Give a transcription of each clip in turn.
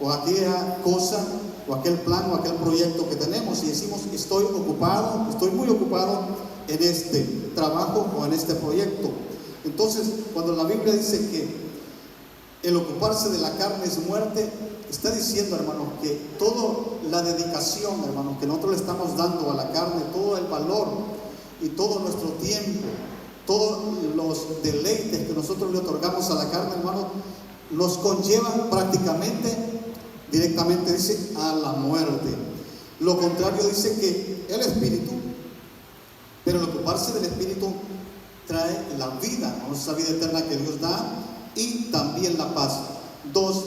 o aquella cosa o aquel plan o aquel proyecto que tenemos y decimos: estoy ocupado, estoy muy ocupado en este trabajo o en este proyecto. Entonces, cuando la Biblia dice que el ocuparse de la carne es muerte, está diciendo, hermanos, que toda la dedicación, hermanos, que nosotros le estamos dando a la carne, todo el valor y todo nuestro tiempo, todos los deleites que nosotros le otorgamos a la carne, hermanos, nos conllevan prácticamente, directamente dice, a la muerte. Lo contrario dice que el espíritu, pero el ocuparse del espíritu trae la vida, esa vida eterna que Dios da, y también la paz. Dos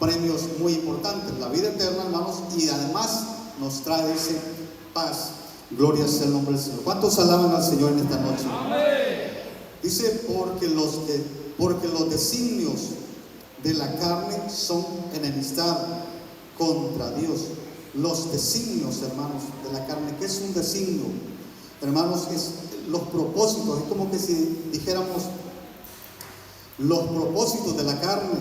premios muy importantes: la vida eterna, hermanos, y además nos trae, dice, paz. Gloria sea el nombre del Señor. ¿Cuántos alaban al Señor en esta noche? Amén. Dice: porque los designios de la carne son enemistad contra Dios. Los designios, hermanos, de la carne. ¿Qué es un designio? Hermanos, es los propósitos. Es como que si dijéramos los propósitos de la carne,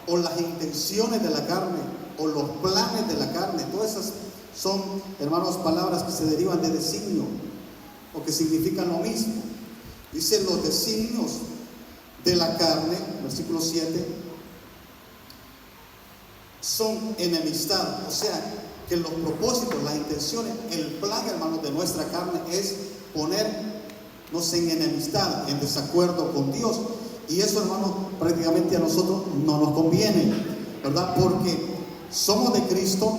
o las intenciones de la carne, o los planes de la carne. Todas esas son, hermanos, palabras que se derivan de designio, o que significan lo mismo. Dice: los designios de la carne, versículo 7, son enemistad. O sea, que los propósitos, las intenciones, el plan, hermanos, de nuestra carne es ponernos en enemistad, en desacuerdo con Dios. Y eso, hermanos, prácticamente a nosotros no nos conviene, ¿verdad? Porque somos de Cristo,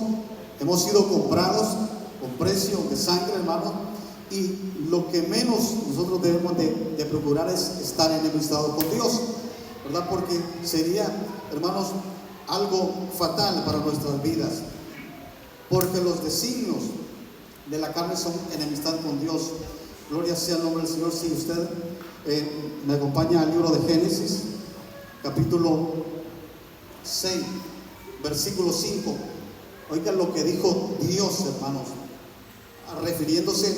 hemos sido comprados con precio de sangre, hermanos, y lo que menos nosotros debemos de procurar es estar enemistados con Dios, ¿verdad? Porque sería, hermanos, algo fatal para nuestras vidas. Porque los designios de la carne son enemistad con Dios. Gloria sea el nombre del Señor. Si usted me acompaña al libro de Génesis, capítulo 6, versículo 5. Oigan lo que dijo Dios, hermanos, refiriéndose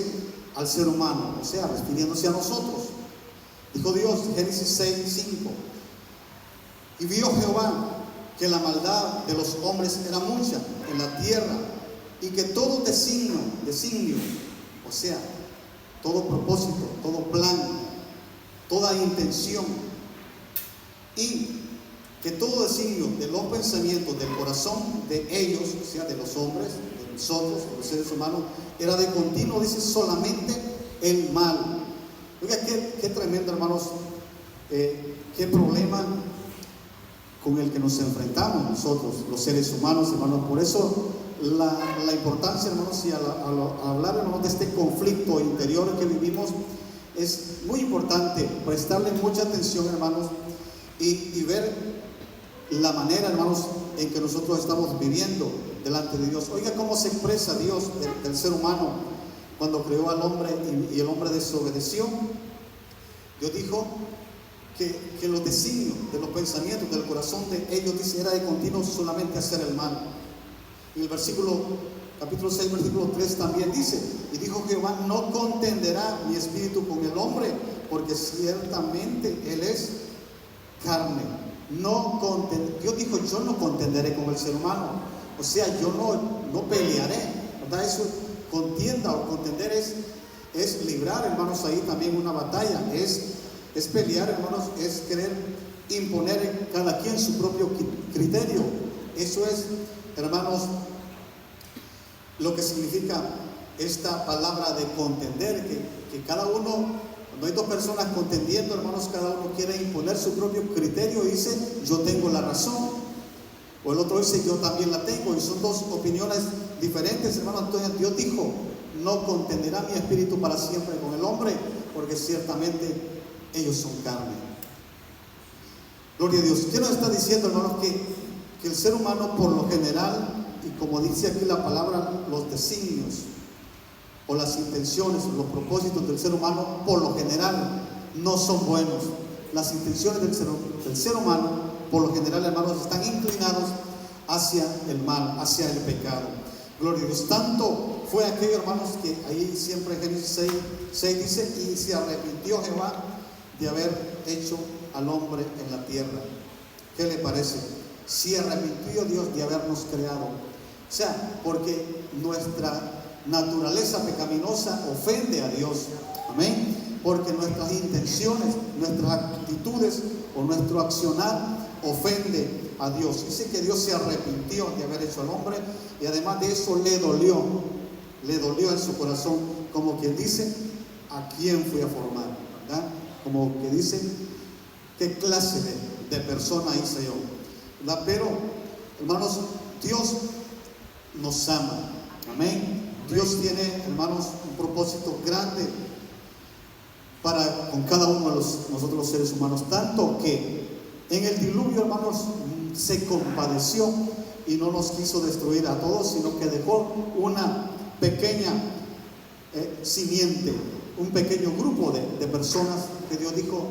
al ser humano, o sea, refiriéndose a nosotros. Dijo Dios, Génesis 6, 5: y vio Jehová que la maldad de los hombres era mucha en la tierra, y que todo designio, o sea, todo propósito, todo plan, toda intención, y que todo designio de los pensamientos del corazón de ellos, o sea, de los hombres, de nosotros, de los seres humanos, era de continuo, dice, solamente el mal. Oiga, qué tremendo, hermanos, qué problema con el que nos enfrentamos nosotros, los seres humanos, hermanos. Por eso la importancia, hermanos, y al hablar, hermanos, de este conflicto interior que vivimos, es muy importante prestarle mucha atención, hermanos, y ver la manera, hermanos, en que nosotros estamos viviendo delante de Dios. Oiga cómo se expresa Dios del ser humano cuando creó al hombre y el hombre desobedeció. Dios dijo que los designios de los pensamientos del corazón de ellos, dice, era de continuo solamente hacer el mal. Y el capítulo 6, versículo 3 también dice: y dijo Jehová: no contenderá mi espíritu con el hombre, porque ciertamente él es carne. Dios dijo: yo no contenderé con el ser humano. O sea, yo no pelearé, ¿verdad? Eso, contienda o contender es librar, hermanos, ahí también una batalla, es pelear, hermanos, es querer imponer cada quien su propio criterio. Eso es, hermanos, lo que significa esta palabra de contender, que cada uno, cuando hay dos personas contendiendo, hermanos, cada uno quiere imponer su propio criterio y dice: yo tengo la razón, o el otro dice: yo también la tengo, y son dos opiniones diferentes, hermanos. Entonces Dios dijo: no contenderá mi espíritu para siempre con el hombre, porque ciertamente ellos son carne. Gloria a Dios. ¿Qué nos está diciendo, hermanos? Que el ser humano, por lo general, y como dice aquí la palabra, los designios o las intenciones o los propósitos del ser humano, por lo general, no son buenos. Las intenciones del ser humano, por lo general, hermanos, están inclinados hacia el mal, hacia el pecado. Gloria a Dios. Tanto fue aquello, hermanos, que ahí siempre en Génesis 6 dice: y se arrepintió Jehová de haber hecho al hombre en la tierra. ¿Qué le parece? se arrepintió Dios de habernos creado. O sea, porque nuestra naturaleza pecaminosa ofende a Dios. Amén. Porque nuestras intenciones, nuestras actitudes o nuestro accionar ofende a Dios. Dice que Dios se arrepintió de haber hecho al hombre y además de eso le dolió en su corazón, como quien dice, ¿a quién fui a formar? ¿Verdad? Como que dice, ¿qué clase de persona hice yo? ¿Verdad? Pero, hermanos, Dios nos ama. Amén. Dios tiene, hermanos, un propósito grande con cada uno de nosotros los seres humanos, tanto que en el diluvio, hermanos, se compadeció y no nos quiso destruir a todos, sino que dejó una pequeña simiente, un pequeño grupo de personas que Dios dijo,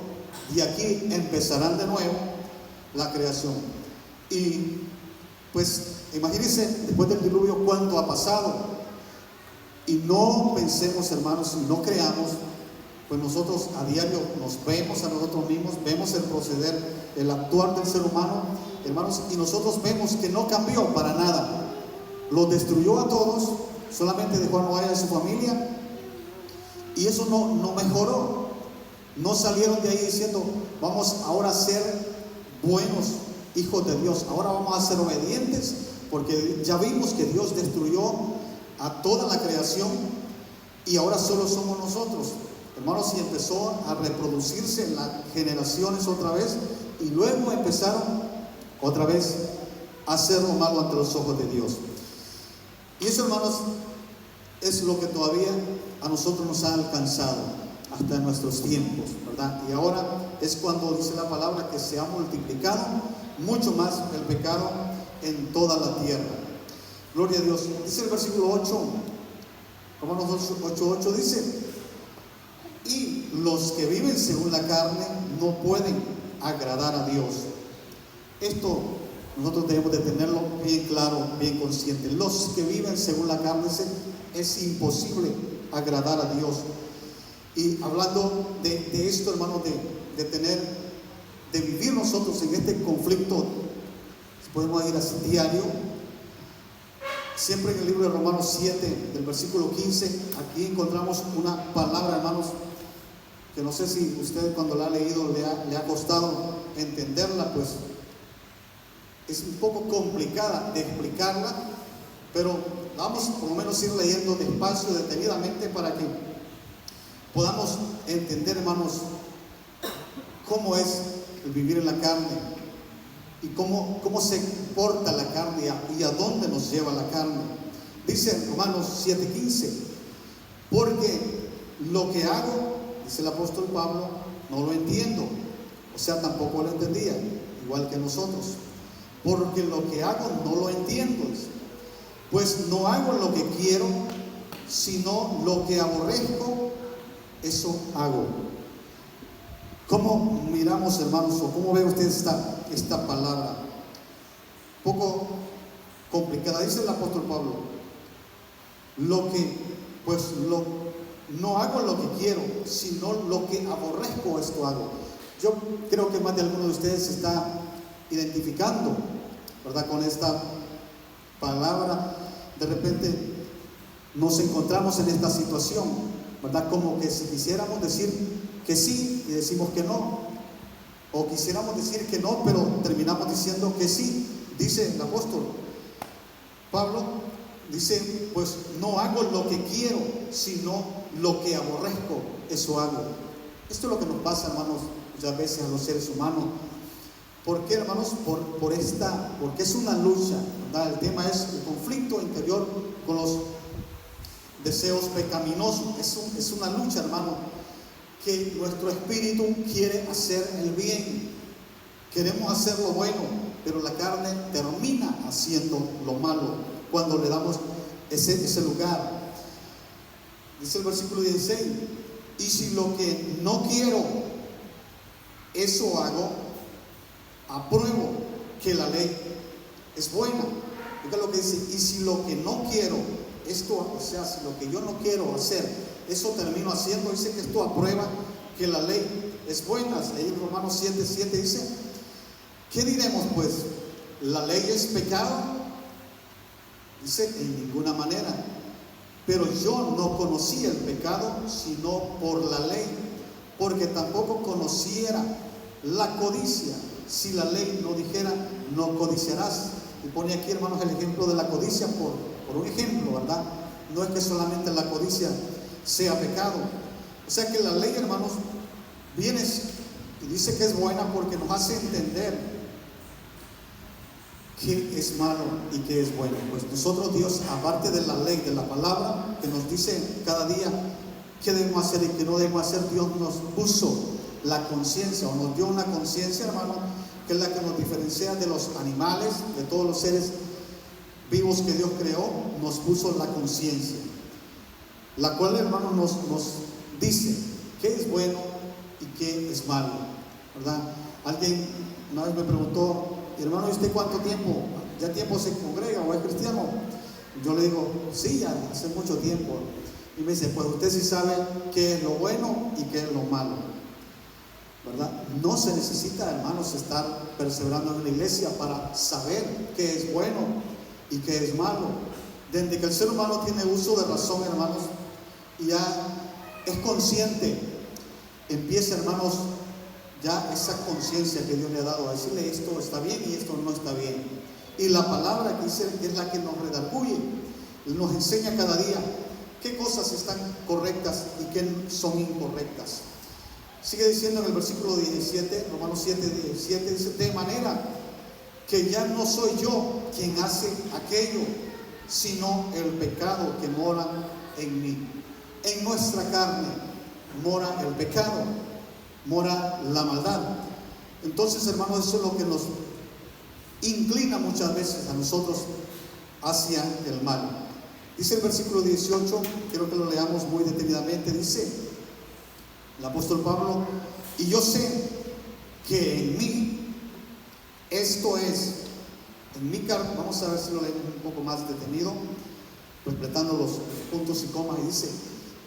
y aquí empezarán de nuevo la creación. Y pues imagínense, después del diluvio, cuánto ha pasado. Y no pensemos, hermanos, y no creamos, pues nosotros a diario nos vemos a nosotros mismos, vemos el proceder, el actuar del ser humano, hermanos, y nosotros vemos que no cambió para nada. Los destruyó a todos, solamente dejó a Noé y a su familia, y eso no mejoró. No salieron de ahí diciendo, vamos ahora a ser buenos hijos de Dios, ahora vamos a ser obedientes, porque ya vimos que Dios destruyó a toda la creación y ahora solo somos nosotros. Hermanos, y empezó a reproducirse en las generaciones otra vez, y luego empezaron otra vez a hacer lo malo ante los ojos de Dios. Y eso, hermanos, es lo que todavía a nosotros nos ha alcanzado hasta en nuestros tiempos, ¿verdad? Y ahora es cuando dice la palabra que se ha multiplicado mucho más el pecado en toda la tierra. Gloria a Dios. Dice el versículo 8, Romanos 8:8 dice, y los que viven según la carne no pueden agradar a Dios. Esto nosotros debemos de tenerlo bien claro, bien consciente. Los que viven según la carne, es imposible agradar a Dios. Y hablando de esto, hermanos, de vivir nosotros en este conflicto, podemos ir así diario. Siempre en el libro de Romanos 7, del versículo 15, aquí encontramos una palabra, hermanos, que no sé si usted cuando la ha leído le ha costado entenderla, pues es un poco complicada de explicarla, pero vamos por lo menos a ir leyendo despacio, detenidamente, para que podamos entender, hermanos, cómo es el vivir en la carne y cómo se porta la carne y a dónde nos lleva la carne. Dice en Romanos 7:15, porque lo que hago, dice el apóstol Pablo, no lo entiendo, o sea, tampoco lo entendía, igual que nosotros. Porque lo que hago no lo entiendo, pues no hago lo que quiero, sino lo que aborrezco, eso hago. ¿Cómo miramos, hermanos, o cómo ve usted esta palabra? Un poco complicada. Dice el apóstol Pablo, no hago lo que quiero, sino lo que aborrezco, esto hago. Yo creo que más de alguno de ustedes se está identificando, ¿verdad?, con esta palabra. De repente nos encontramos en esta situación, ¿verdad? Como que si quisiéramos decir que sí y decimos que no, o quisiéramos decir que no, pero terminamos diciendo que sí. Dice el apóstol Pablo, dice, pues no hago lo que quiero, sino lo que aborrezco, eso hago. Esto es lo que nos pasa, hermanos, muchas veces a los seres humanos. ¿Por qué, hermanos? Porque es una lucha, ¿verdad? El tema es el conflicto interior con los deseos pecaminosos. Es una lucha, hermano, que nuestro espíritu quiere hacer el bien, queremos hacer lo bueno, pero la carne termina haciendo lo malo cuando le damos ese lugar. Dice el versículo 16, y si lo que no quiero, eso hago, apruebo que la ley es buena. Fíjate lo que dice, y si lo que no quiero, esto, o sea, si lo que yo no quiero hacer, eso termino haciendo, dice que esto aprueba que la ley es buena. Ahí en Romanos 7:7 dice, ¿qué diremos pues? ¿la ley es pecado? Dice, en ninguna manera. Pero yo no conocía el pecado sino por la ley, porque tampoco conociera la codicia si la ley no dijera, no codiciarás. Y pone aquí, hermanos, el ejemplo de la codicia por un ejemplo, ¿verdad? No es que solamente la codicia sea pecado. O sea que la ley, hermanos, viene y dice que es buena porque nos hace entender qué es malo y qué es bueno. Pues nosotros, Dios, aparte de la ley, de la palabra que nos dice cada día qué debemos hacer y qué no debemos hacer, Dios nos puso la conciencia, o nos dio una conciencia, hermano, que es la que nos diferencia de los animales, de todos los seres vivos que Dios creó. Nos puso la conciencia, la cual, hermano, nos dice qué es bueno y qué es malo, ¿verdad? Alguien una vez me preguntó, hermano, ¿y usted cuánto tiempo? ¿Ya tiempo se congrega o es cristiano? Yo le digo, sí, ya hace mucho tiempo. Y me dice, pues usted sí sabe qué es lo bueno y qué es lo malo, ¿verdad? No se necesita, hermanos, estar perseverando en la iglesia para saber qué es bueno y qué es malo. Desde que el ser humano tiene uso de razón, hermanos, y ya es consciente, empieza, hermanos, ya esa conciencia que Dios le ha dado a decirle esto está bien y esto no está bien. Y la palabra que dice que es la que nos redarguye, nos enseña cada día qué cosas están correctas y qué son incorrectas. Sigue diciendo en el versículo 17, Romanos 7, 17, dice, de manera que ya no soy yo quien hace aquello, sino el pecado que mora en mí. En nuestra carne mora el pecado, mora la maldad. Entonces, hermanos, eso es lo que nos inclina muchas veces a nosotros hacia el mal. Dice el versículo 18, quiero que lo leamos muy detenidamente. Dice el apóstol Pablo, y yo sé que en mí, esto es, en mi carne, vamos a ver si lo leemos un poco más detenido, completando los puntos y comas, y dice,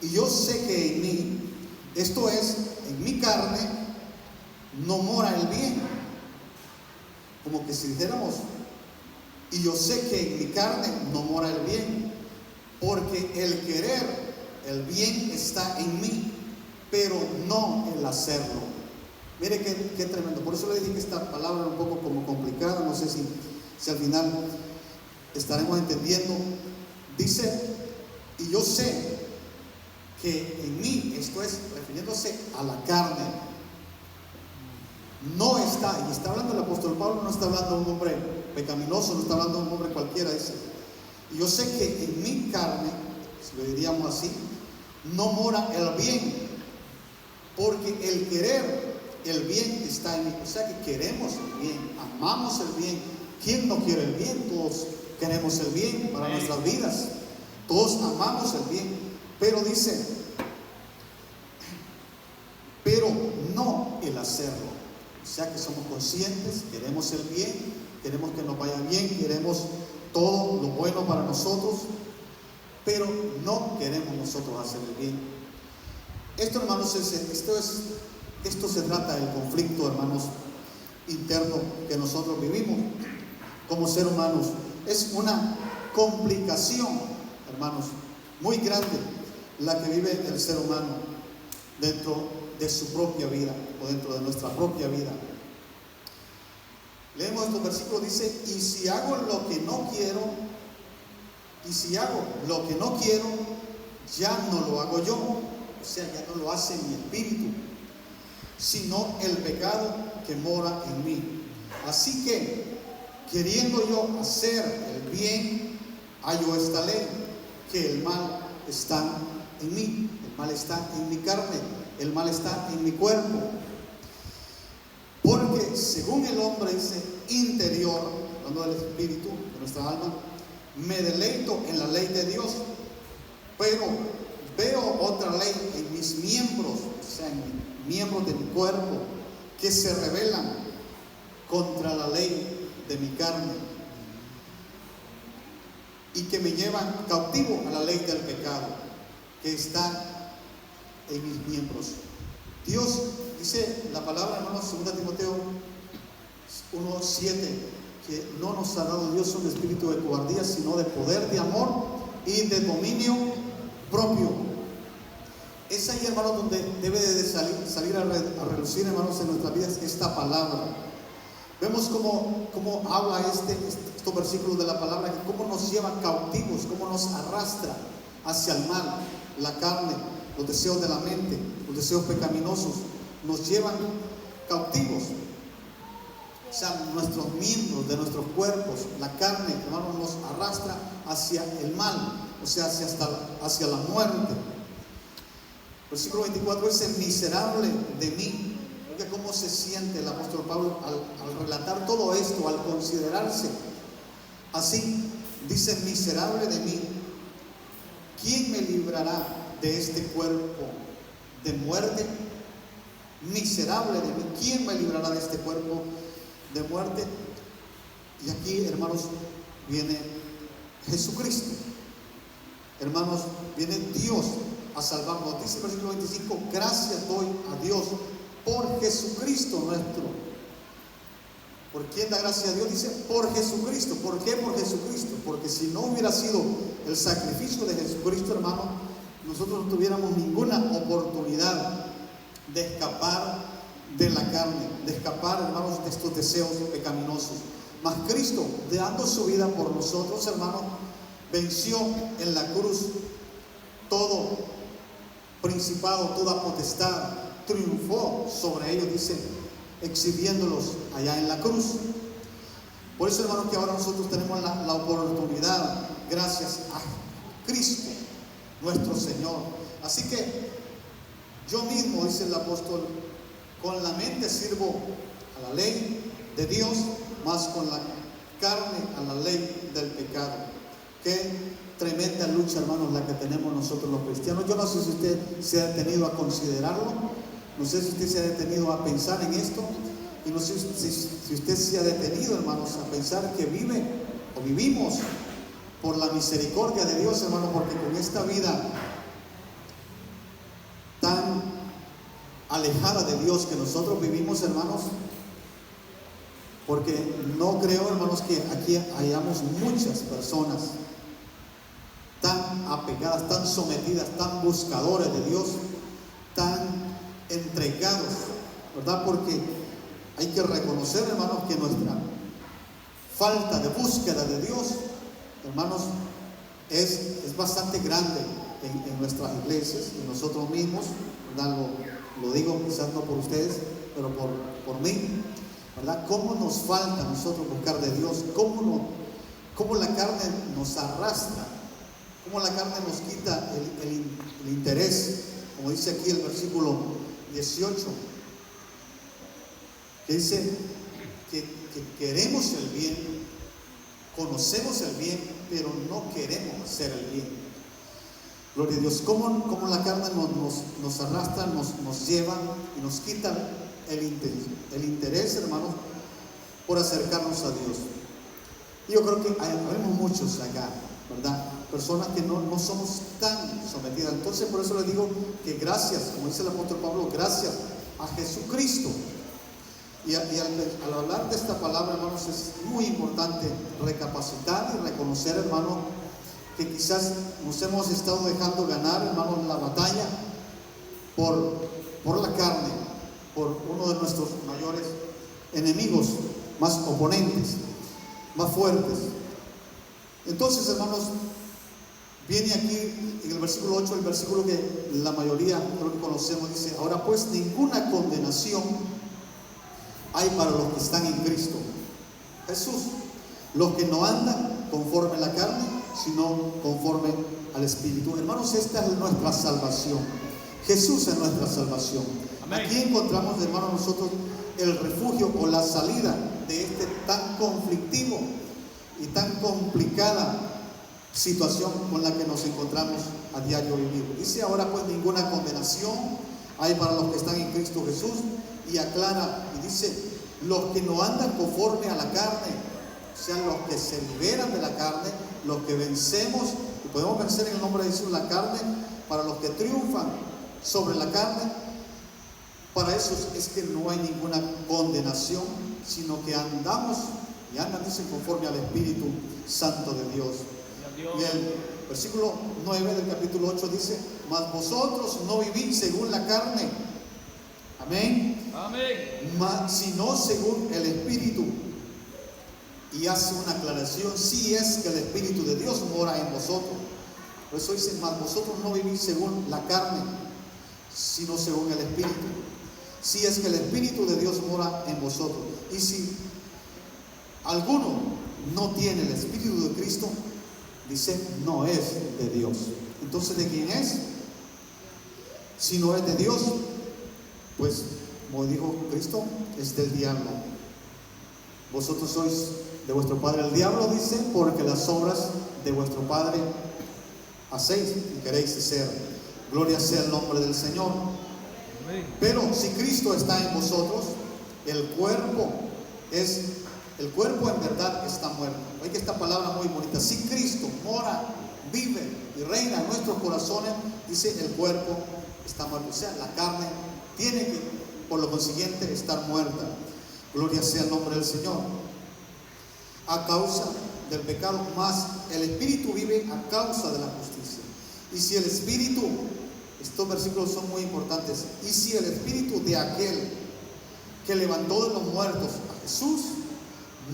y yo sé que en mí, esto es, en mi carne, no mora el bien. Como que si dijéramos, y yo sé que en mi carne no mora el bien, porque el querer el bien está en mí, pero no el hacerlo. Mire qué tremendo. Por eso le dije que esta palabra era un poco como complicada. No sé si al final estaremos entendiendo. Dice, y yo sé que en mí, esto es refiriéndose a la carne, no está, y está hablando el apóstol Pablo, no está hablando de un hombre pecaminoso, no está hablando de un hombre cualquiera, dice, y yo sé que en mi carne, si lo diríamos así, no mora el bien, porque el querer el bien está en mí. O sea que queremos el bien, amamos el bien. ¿Quién no quiere el bien? Todos queremos el bien para nuestras vidas, todos amamos el bien, pero dice, pero no el hacerlo. O sea que somos conscientes, queremos el bien, queremos que nos vaya bien, queremos todo lo bueno para nosotros, pero no queremos nosotros hacer el bien. Esto, hermanos, esto se trata del conflicto, hermanos, interno que nosotros vivimos como seres humanos. Es una complicación, hermanos, muy grande la que vive el ser humano dentro de su propia vida o dentro de nuestra propia vida. Leemos estos versículos, dice, y si hago lo que no quiero, ya no lo hago yo, o sea, ya no lo hace mi espíritu, sino el pecado que mora en mí. Así que, queriendo yo hacer el bien, hallo esta ley, que el mal está en mí, el mal está en mi carne, el mal está en mi cuerpo. Porque según el hombre, dice, interior, hablando del espíritu, de nuestra alma, me deleito en la ley de Dios, pero veo otra ley en mis miembros, o sea, en mis miembros de mi cuerpo, que se rebelan contra la ley de mi carne y que me llevan cautivo a la ley del pecado que está en mis miembros. Dios dice la palabra, hermanos, 2 Timoteo 1:7, que no nos ha dado Dios un espíritu de cobardía, sino de poder, de amor y de dominio propio. Es ahí, hermanos, donde debe de salir a relucir, hermanos, en nuestras vidas esta palabra. Vemos cómo habla estos versículos de la palabra, cómo nos lleva cautivos, cómo nos arrastra hacia el mal, la carne, los deseos de la mente, los deseos pecaminosos, nos llevan cautivos. O sea, nuestros miembros de nuestros cuerpos, la carne, hermanos, nos arrastra hacia el mal, o sea, hacia la muerte. Versículo 24 dice: miserable de mí. Oiga cómo se siente el apóstol Pablo al relatar todo esto, al considerarse así. Dice: miserable de mí, ¿quién me librará de este cuerpo de muerte? Miserable de mí, ¿quién me librará de este cuerpo de muerte? Y aquí, hermanos, viene Jesucristo. Hermanos, viene Dios a salvarnos. Dice el versículo 25: gracias doy a Dios por Jesucristo nuestro. ¿Por quién da gracias a Dios? Dice por Jesucristo. ¿Por qué por Jesucristo? Porque si no hubiera sido el sacrificio de Jesucristo, hermano, nosotros no tuviéramos ninguna oportunidad de escapar de la carne, de escapar, hermanos, de estos deseos pecaminosos. Mas Cristo, dando su vida por nosotros, hermanos, venció en la cruz todo principado, toda potestad, triunfó sobre ellos, dice, exhibiéndolos allá en la cruz. Por eso, hermanos, que ahora nosotros tenemos la oportunidad, gracias a Cristo, nuestro Señor. Así que yo mismo, dice el apóstol, con la mente sirvo a la ley de Dios, más con la carne a la ley del pecado. Qué tremenda lucha, hermanos, la que tenemos nosotros los cristianos. Yo no sé si usted se ha detenido a considerarlo, no sé si usted se ha detenido a pensar en esto, y no sé si usted se ha detenido, hermanos, a pensar que vivimos por la misericordia de Dios, hermanos, porque con esta vida tan alejada de Dios que nosotros vivimos, hermanos, porque no creo, hermanos, que aquí hayamos muchas personas tan apegadas, tan sometidas, tan buscadores de Dios, tan entregados, ¿verdad? Porque hay que reconocer, hermanos, que nuestra falta de búsqueda de Dios, hermanos, es bastante grande en nuestras iglesias, en nosotros mismos, ¿verdad? Lo digo quizás no por ustedes, pero por mí, ¿verdad? ¿Cómo nos falta a nosotros buscar de Dios? ¿Cómo la carne nos arrastra? ¿Cómo la carne nos quita el interés? Como dice aquí el versículo 18, que dice que queremos el bien, conocemos el bien, pero no queremos hacer el bien. Gloria a Dios. ¿Cómo la carne nos arrastra, nos lleva y nos quita el interés, hermanos, por acercarnos a Dios? Y yo creo que habemos muchos acá, ¿verdad? Personas que no somos tan sometidas. Entonces, por eso les digo que gracias, como dice el apóstol Pablo, gracias a Jesucristo. Y al hablar de esta palabra, hermanos, es muy importante recapacitar y reconocer, hermanos, que quizás nos hemos estado dejando ganar, hermanos, la batalla por la carne, por uno de nuestros mayores enemigos, más oponentes, más fuertes. Entonces, hermanos, viene aquí en el versículo 8, el versículo que la mayoría creo que conocemos, dice: ahora pues ninguna condenación hay para los que están en Cristo Jesús, los que no andan conforme a la carne, sino conforme al Espíritu. Hermanos, esta es nuestra salvación. Jesús es nuestra salvación. Amén. Aquí encontramos, hermanos, nosotros el refugio o la salida de este tan conflictivo y tan complicada situación con la que nos encontramos a diario vivir. Dice: ahora pues ninguna condenación hay para los que están en Cristo Jesús, y aclara y dice: los que no andan conforme a la carne, o sea, los que se liberan de la carne, los que vencemos y podemos vencer en el nombre de Jesús la carne. Para los que triunfan sobre la carne, para esos es que no hay ninguna condenación, sino que andamos y andan, dice, conforme al Espíritu Santo de Dios. Y el versículo 9 del capítulo 8 dice: mas vosotros no vivís según la carne, amén, sino según el Espíritu. Y hace una aclaración: si es que el Espíritu de Dios mora en vosotros. Por eso dice: mas vosotros no vivís según la carne, sino según el Espíritu. Si es que el Espíritu de Dios mora en vosotros. Y si alguno no tiene el Espíritu de Cristo, dice, no es de Dios. Entonces, ¿de quién es? Si no es de Dios, pues, como dijo Cristo, es del diablo. Vosotros sois de vuestro padre el diablo, dice, porque las obras de vuestro padre hacéis y queréis hacer. Gloria sea el nombre del Señor. Pero si Cristo está en vosotros, el cuerpo en verdad está muerto. Oye, que esta palabra muy bonita. Si Cristo mora, vive y reina en nuestros corazones, dice, el cuerpo está muerto. O sea, la carne tiene que, por lo consiguiente, estar muerta. Gloria sea el nombre del Señor. A causa del pecado, más el Espíritu vive a causa de la justicia. Y si el Espíritu, estos versículos son muy importantes, y si el Espíritu de aquel que levantó de los muertos a Jesús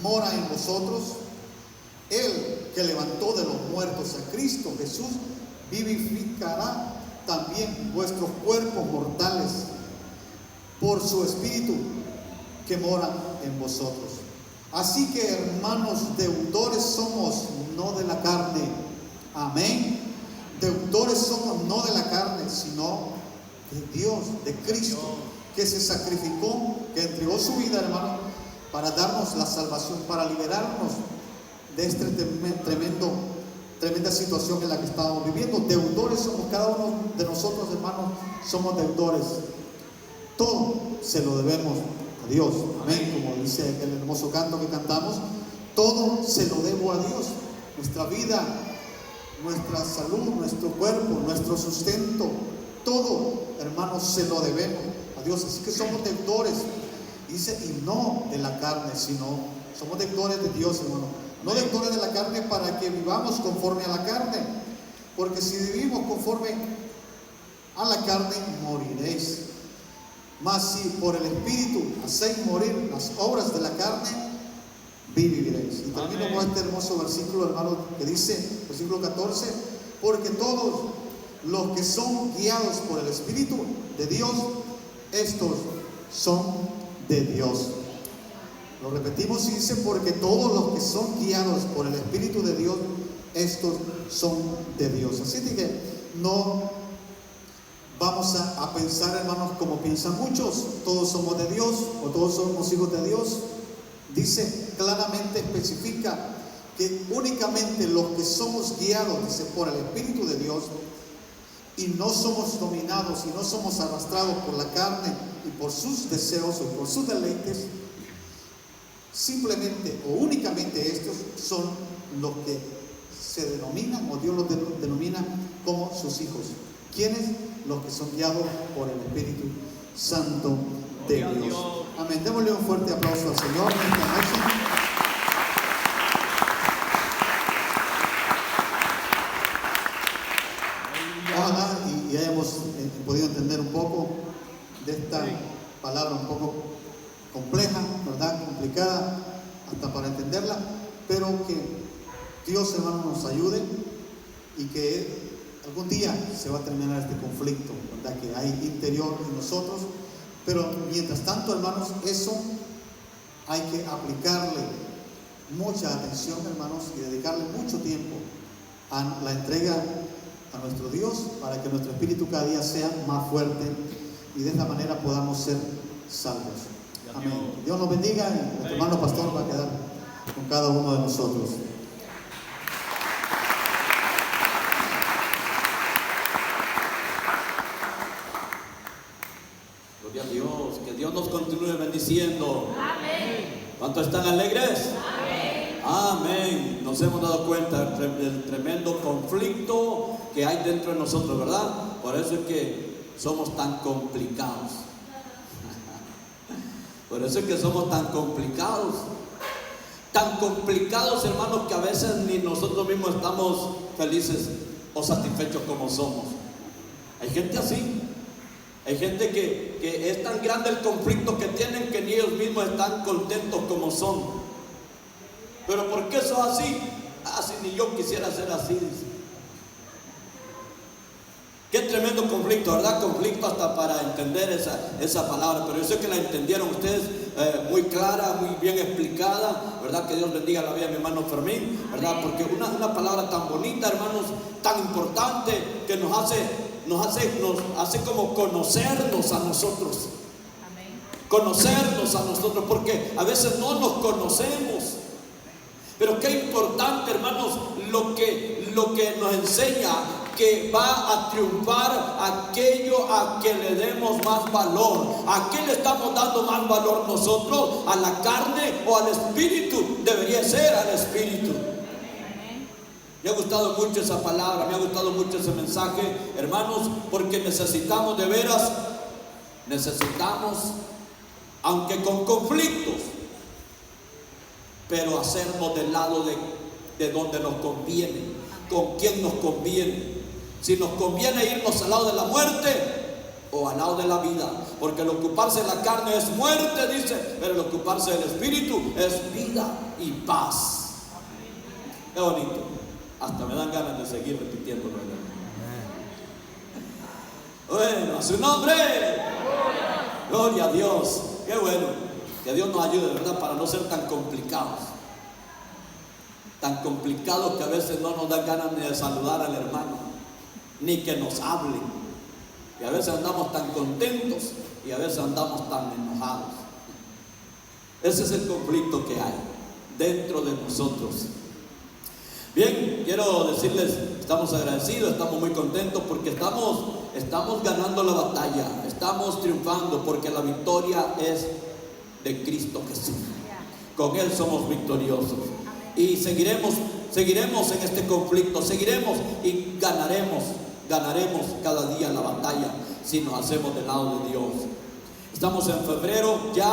mora en vosotros, el que levantó de los muertos a Cristo Jesús vivificará también vuestros cuerpos mortales por su Espíritu que mora en vosotros. Así que, hermanos, deudores somos, no de la carne. Amén. Deudores somos no de la carne, sino de Dios, de Cristo, que se sacrificó, que entregó su vida, hermano, para darnos la salvación, para liberarnos de esta tremenda situación en la que estamos viviendo. Deudores somos, cada uno de nosotros, hermanos, somos deudores. Todo se lo debemos a Dios. Amén. Como dice el hermoso canto que cantamos, todo se lo debo a Dios. Nuestra vida, nuestra salud, nuestro cuerpo, nuestro sustento, todo, hermanos, se lo debemos a Dios. Así que somos deudores. Dice, y no de la carne, sino somos deudores de Dios, hermano. No deudores de la carne para que vivamos conforme a la carne. Porque si vivimos conforme a la carne, moriréis. Mas si por el Espíritu hacéis morir las obras de la carne, viviréis. Y termino con este hermoso versículo, hermano, que dice, versículo 14: porque todos los que son guiados por el Espíritu de Dios, estos son de Dios. Lo repetimos y dice: porque todos los que son guiados por el Espíritu de Dios, estos son de Dios. Así que no vamos a pensar, hermanos, como piensan muchos, todos somos de Dios o todos somos hijos de Dios. Dice claramente, especifica que únicamente los que somos guiados, dice, por el Espíritu de Dios, y no somos dominados y no somos arrastrados por la carne y por sus deseos y por sus deleites, simplemente o únicamente estos son los que se denominan, o Dios los denomina como sus hijos. ¿Quiénes? Los que son guiados por el Espíritu Santo de Dios. Amén. Démosle un fuerte aplauso al Señor en esta noche. Ojalá y hayamos podido entender un poco de esta palabra un poco compleja, ¿verdad? Complicada hasta para entenderla, pero que Dios, hermano, nos ayude y que algún día se va a terminar este conflicto, ¿verdad?, que hay interior en nosotros. Pero mientras tanto, hermanos, eso hay que aplicarle mucha atención, hermanos, y dedicarle mucho tiempo a la entrega a nuestro Dios, para que nuestro espíritu cada día sea más fuerte y de esta manera podamos ser salvos. Amén. Dios nos bendiga y nuestro hermano pastor va a quedar con cada uno de nosotros. Gloria a Dios, que Dios nos continúe bendiciendo. Amén. ¿Cuántos están alegres? Amén. Amén. Nos hemos dado cuenta del tremendo conflicto que hay dentro de nosotros, ¿verdad? Por eso es que somos tan complicados. Por eso es que somos tan complicados. tan complicados, hermanos, que a veces ni nosotros mismos estamos felices o satisfechos como somos. Hay gente así. Hay gente que es tan grande el conflicto que tienen que ni ellos mismos están contentos como son. Pero ¿por qué sos así? Si ni yo quisiera ser así, dice. Qué tremendo conflicto, ¿verdad? Conflicto hasta para entender esa palabra. Pero yo sé que la entendieron ustedes muy clara, muy bien explicada, ¿verdad? Que Dios bendiga la vida de mi hermano Fermín, ¿verdad? Porque una palabra tan bonita, hermanos, tan importante, que nos hace como conocernos a nosotros. Conocernos a nosotros, porque a veces no nos conocemos. Pero qué importante, hermanos, lo que nos enseña, que va a triunfar aquello a que le demos más valor. ¿A qué le estamos dando más valor nosotros? ¿A la carne o al espíritu? Debería ser al espíritu. Me ha gustado mucho esa palabra, me ha gustado mucho ese mensaje, hermanos, porque necesitamos de veras, aunque con conflictos, pero hacernos del lado de donde nos conviene, con quién nos conviene. Si nos conviene irnos al lado de la muerte o al lado de la vida, porque el ocuparse de la carne es muerte, dice, pero el ocuparse del espíritu es vida y paz. Qué bonito, hasta me dan ganas de seguir repitiéndolo. Bueno, a su nombre, gloria a Dios. Qué bueno, que Dios nos ayude, ¿verdad? Para no ser tan complicados que a veces no nos dan ganas ni de saludar al hermano, ni que nos hablen, y a veces andamos tan contentos y a veces andamos tan enojados. Ese es el conflicto que hay dentro de nosotros. Bien, quiero decirles, estamos agradecidos, estamos muy contentos porque estamos ganando la batalla, estamos triunfando, porque la victoria es de Cristo Jesús. Con Él somos victoriosos y seguiremos en este conflicto, seguiremos y ganaremos cada día la batalla si nos hacemos del lado de Dios. Estamos en febrero ya.